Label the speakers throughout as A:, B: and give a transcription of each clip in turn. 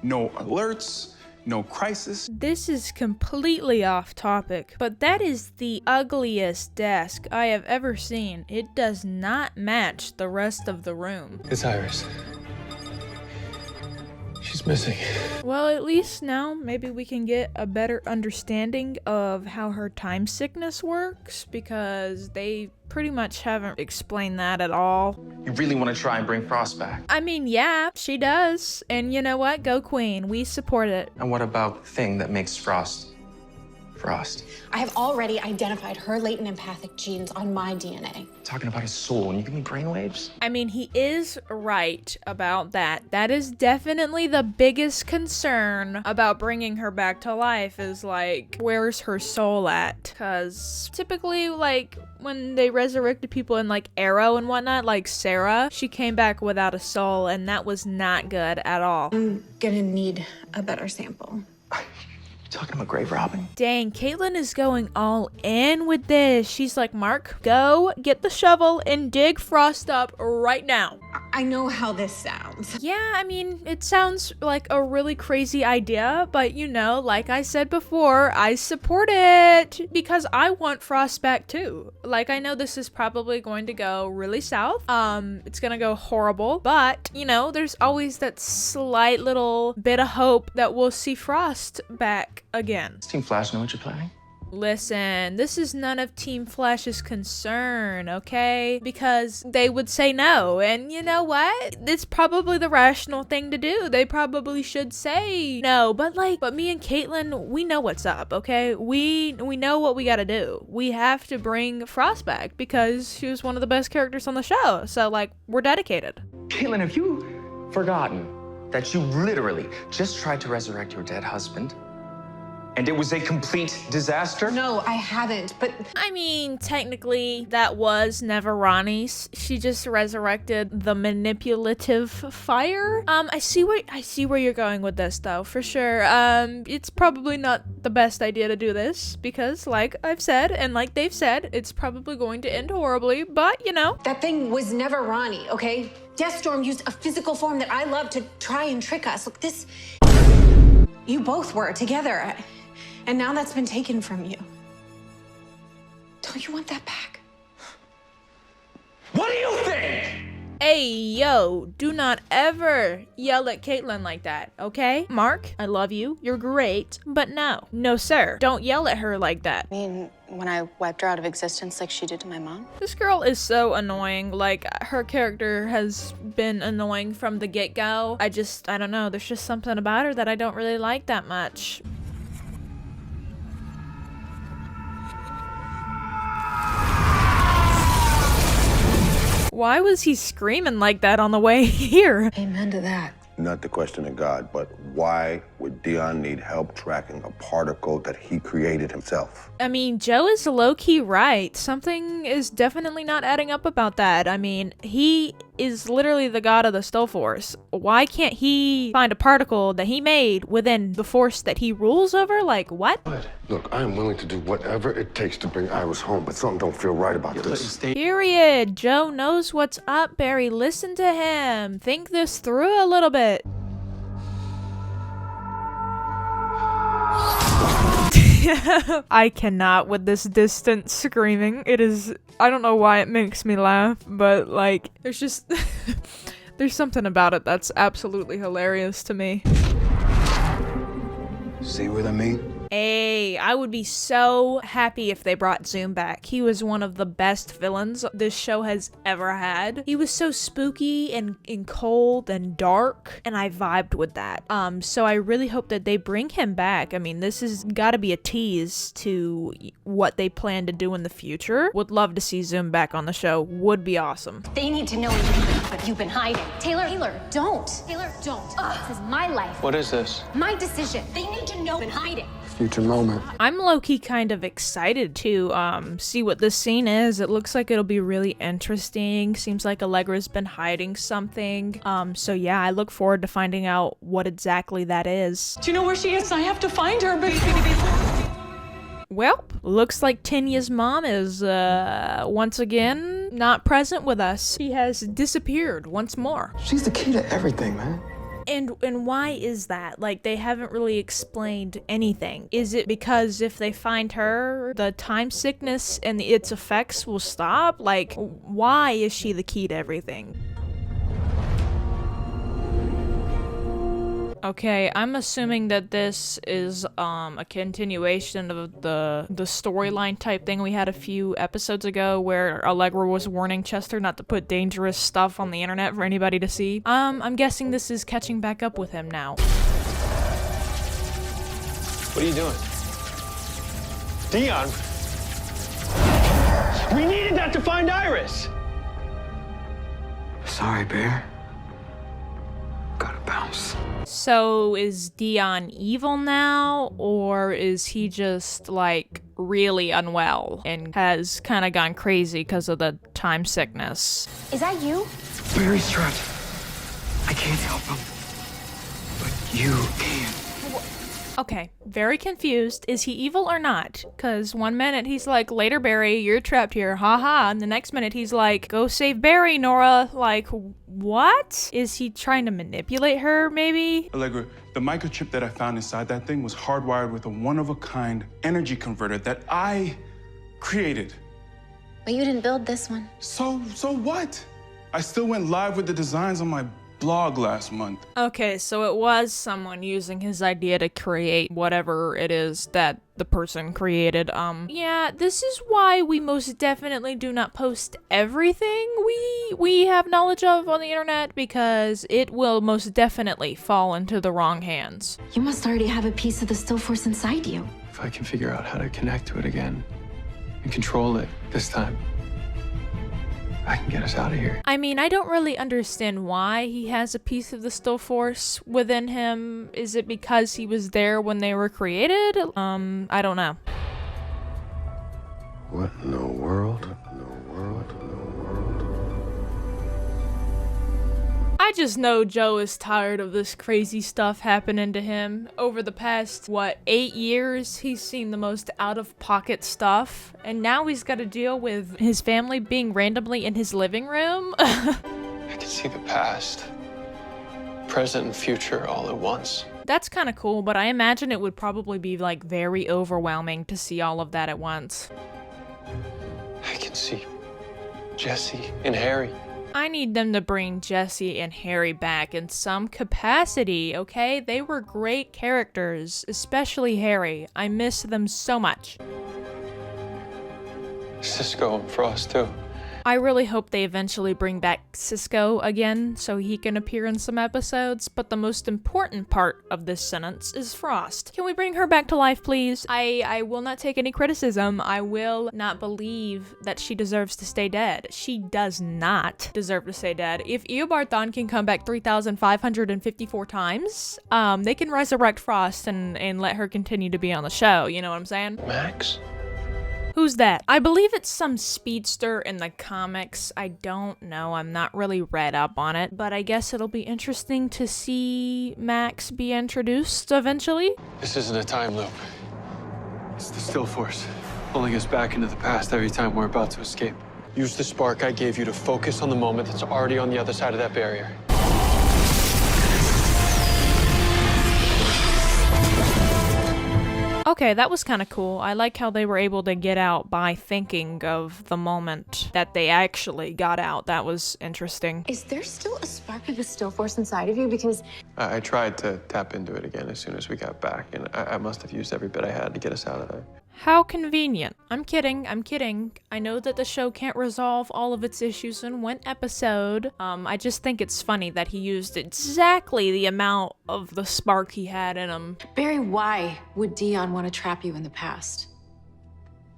A: No alerts, no crisis.
B: This is completely off topic, but that is the ugliest desk I have ever seen. It does not match the rest of the room.
C: It's Iris. She's missing.
B: Well, at least now maybe we can get a better understanding of how her time sickness works, because they pretty much haven't explained that at all.
A: You really want to try and bring Frost back?
B: I mean, yeah, she does. And you know what? Go Queen. We support it.
A: And what about the thing that makes Frost?
D: I have already identified her latent empathic genes on my DNA.
A: Talking about his soul, and you give me brainwaves?
B: I mean, he is right about that. That is definitely the biggest concern about bringing her back to life, is like, where's her soul at? Because typically, like, when they resurrected people in like Arrow and whatnot, like Sarah, she came back without a soul, and that was not good at all.
D: I'm gonna need a better sample.
A: Talking about grave robbing?
B: Dang, Caitlin is going all in with this. She's like, Mark, go get the shovel and dig Frost up right now.
D: I know how this sounds.
B: Yeah, I mean, it sounds like a really crazy idea, but you know, like I said before, I support it because I want Frost back too. Like, I know this is probably going to go really south. It's gonna go horrible, but you know, there's always that slight little bit of hope that we'll see Frost back again.
A: Does Team Flash know what you're planning?
B: Listen, this is none of Team Flash's concern, okay? Because they would say no, and you know what? It's probably the rational thing to do. They probably should say no, but me and Caitlin, we know what's up, okay? We know what we gotta do. We have to bring Frost back because she was one of the best characters on the show, so like, we're dedicated.
A: Caitlin, have you forgotten that you literally just tried to resurrect your dead husband? And it was a complete disaster?
D: No, I haven't, but...
B: I mean, technically, that was never Ronnie's. She just resurrected the manipulative fire. I see where you're going with this, though, for sure. It's probably not the best idea to do this, because, like I've said, and like they've said, it's probably going to end horribly, but, you know.
D: That thing was never Ronnie, okay? Deathstorm used a physical form that I love to try and trick us. Look, this... You both were together. And now that's been taken from you. Don't you want that back?
A: What do you think?
B: Hey, yo, do not ever yell at Caitlin like that, okay? Mark, I love you. You're great. But no. No, sir. Don't yell at her like that.
E: I mean, when I wiped her out of existence like she did to my mom?
B: This girl is so annoying. Like, her character has been annoying from the get-go. I don't know. There's just something about her that I don't really like that much. Why was he screaming like that on the way here?
D: Amen to that.
F: Not the question of God, but why would Dion need help tracking a particle that he created himself?
B: I mean, Joe is low-key right. Something is definitely not adding up about that. I mean, he is literally the god of the Still Force. Why can't he find a particle that he made within the force that he rules over? Like, what?
G: Look, I am willing to do whatever it takes to bring Iris home, but something don't feel right about this.
B: Period. Joe knows what's up, Barry. Listen to him. Think this through a little bit. I cannot with this distant screaming. It is, I don't know why it makes me laugh, but like, there's just, there's something about it that's absolutely hilarious to me.
F: See what I mean?
B: Hey, I would be so happy if they brought Zoom back. He was one of the best villains this show has ever had. He was so spooky and cold and dark, and I vibed with that. So I really hope that they bring him back. I mean, this has got to be a tease to what they plan to do in the future. Would love to see Zoom back on the show. Would be awesome.
H: They need to know what you've been hiding. Taylor, don't. Taylor, don't. This is my life.
C: What is this?
H: My decision. They need to know you've been hiding.
G: Future moment.
B: I'm low-key kind of excited to see what this scene is. It looks like it'll be really interesting. Seems like Allegra's been hiding something. So yeah, I look forward to finding out what exactly that is.
I: Do you know where she is? I have to find her, but...
B: Well, looks like Tinya's mom is, once again, not present with us. She has disappeared once more.
C: She's the key to everything, man.
B: And why is that? Like, they haven't really explained anything. Is it because if they find her, the time sickness and its effects will stop? Like, why is she the key to everything? Okay, I'm assuming that this is a continuation of the storyline type thing we had a few episodes ago where Allegra was warning Chester not to put dangerous stuff on the internet for anybody to see. I'm guessing this is catching back up with him now.
C: What are you doing? Dion! We needed that to find Iris!
J: Sorry, Bear. Gotta bounce.
B: So is Dion evil now, or is he just like really unwell and has kind of gone crazy because of the time sickness?
H: Is that you?
J: Barry's trapped. I can't help him, but you can.
B: Okay, very confused. Is he evil or not? Because one minute he's like, later Barry, you're trapped here, haha. And the next minute he's like, go save Barry, Nora. Like, what? Is he trying to manipulate her, maybe?
K: Allegra, the microchip that I found inside that thing was hardwired with a one-of-a-kind energy converter that I created.
H: But you didn't build this one.
K: So what? I still went live with the designs on my blog last month.
B: Okay, so it was someone using his idea to create whatever it is that the person created. Yeah, this is why we most definitely do not post everything we have knowledge of on the internet, because it will most definitely fall into the wrong hands.
D: You must already have a piece of the still force inside you.
J: If I can figure out how to connect to it again and control it this time, I can get us out of here.
B: I mean, I don't really understand why he has a piece of the still force within him. Is it because he was there when they were created? I don't know.
G: What in the world?
B: I just know Joe is tired of this crazy stuff happening to him. Over the past, 8 years, he's seen the most out-of-pocket stuff. And now he's got to deal with his family being randomly in his living room.
C: I can see the past, present, and future all at once.
B: That's kind of cool, but I imagine it would probably be, like, very overwhelming to see all of that at once.
C: I can see Jesse and Harry.
B: I need them to bring Jesse and Harry back in some capacity, okay? They were great characters, especially Harry. I miss them so much.
C: Cisco and Frost, too.
B: I really hope they eventually bring back Cisco again so he can appear in some episodes, but the most important part of this sentence is Frost. Can we bring her back to life, please? I will not take any criticism. I will not believe that she deserves to stay dead. She does not deserve to stay dead. If Eobard can come back 3,554 times, they can resurrect Frost and let her continue to be on the show, you know what I'm saying?
C: Max?
B: Who's that? I believe it's some speedster in the comics. I don't know. I'm not really read up on it, but I guess it'll be interesting to see Max be introduced eventually.
C: This isn't a time loop. It's the still force, pulling us back into the past every time we're about to escape. Use the spark I gave you to focus on the moment that's already on the other side of that barrier.
B: Okay, that was kind of cool. I like how they were able to get out by thinking of the moment that they actually got out. That was interesting.
D: Is there still a spark of the still force inside of you? Because
C: I tried to tap into it again as soon as we got back, and I must have used every bit I had to get us out of there.
B: How convenient. I'm kidding. I know that the show can't resolve all of its issues in one episode. I just think it's funny that he used exactly the amount of the spark he had in him.
D: Barry, why would Dion want to trap you in the past?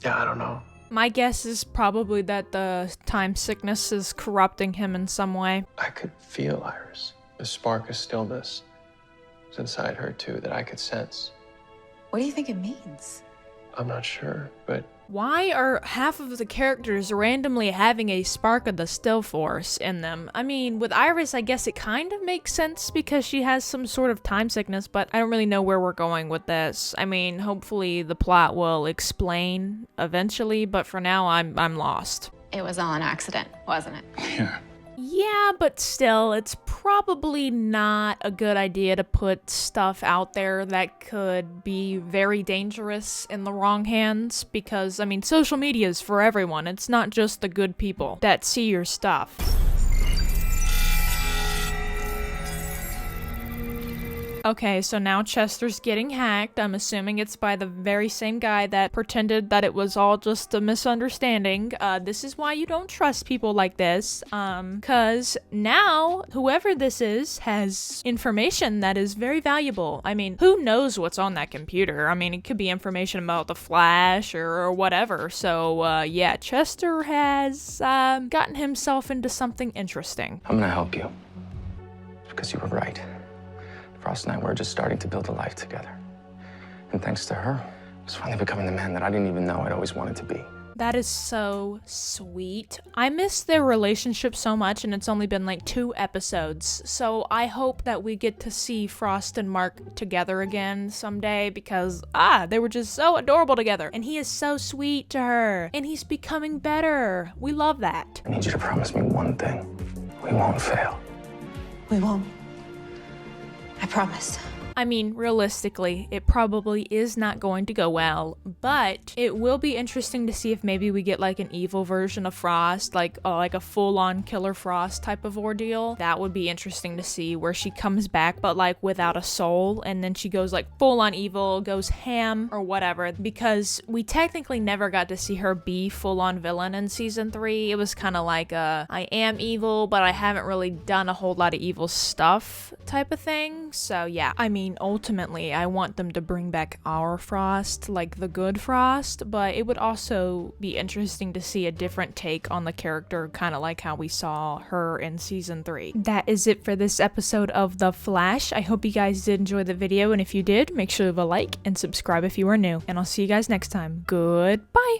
C: Yeah, I don't know.
B: My guess is probably that the time sickness is corrupting him in some way.
C: I could feel Iris. The spark of stillness was inside her, too, that I could sense.
D: What do you think it means?
C: I'm not sure, but...
B: Why are half of the characters randomly having a spark of the still force in them? I mean, with Iris, I guess it kind of makes sense because she has some sort of time sickness, but I don't really know where we're going with this. I mean, hopefully the plot will explain eventually, but for now, I'm lost.
H: It was all an accident, wasn't it?
K: Yeah.
B: Yeah, but still, it's probably not a good idea to put stuff out there that could be very dangerous in the wrong hands, because, I mean, social media is for everyone. It's not just the good people that see your stuff. Okay, so now Chester's getting hacked. I'm assuming it's by the very same guy that pretended that it was all just a misunderstanding. This is why you don't trust people like this. Cause now whoever this is has information that is very valuable. I mean, who knows what's on that computer? I mean, it could be information about the Flash or whatever. So, yeah, Chester has, gotten himself into something interesting.
A: I'm gonna help you. Because you were right. Frost and I were just starting to build a life together. And thanks to her, I was finally becoming the man that I didn't even know I'd always wanted to be.
B: That is so sweet. I miss their relationship so much, and it's only been like 2 episodes. So I hope that we get to see Frost and Mark together again someday, because, they were just so adorable together. And he is so sweet to her. And he's becoming better. We love that.
A: I need you to promise me one thing. We won't fail.
D: We won't. I promise.
B: I mean, realistically, it probably is not going to go well, but it will be interesting to see if maybe we get like an evil version of Frost, like a full-on Killer Frost type of ordeal. That would be interesting to see, where she comes back but like without a soul, and then she goes like full-on evil, goes ham or whatever, because we technically never got to see her be full-on villain in season 3. It was kind of like I am evil, but I haven't really done a whole lot of evil stuff type of thing. So yeah, I mean, ultimately, I want them to bring back our Frost, like the good Frost, but it would also be interesting to see a different take on the character, kind of like how we saw her in season 3. That is it for this episode of The Flash. I hope you guys did enjoy the video, and if you did, make sure to leave a like and subscribe if you are new, and I'll see you guys next time. Goodbye!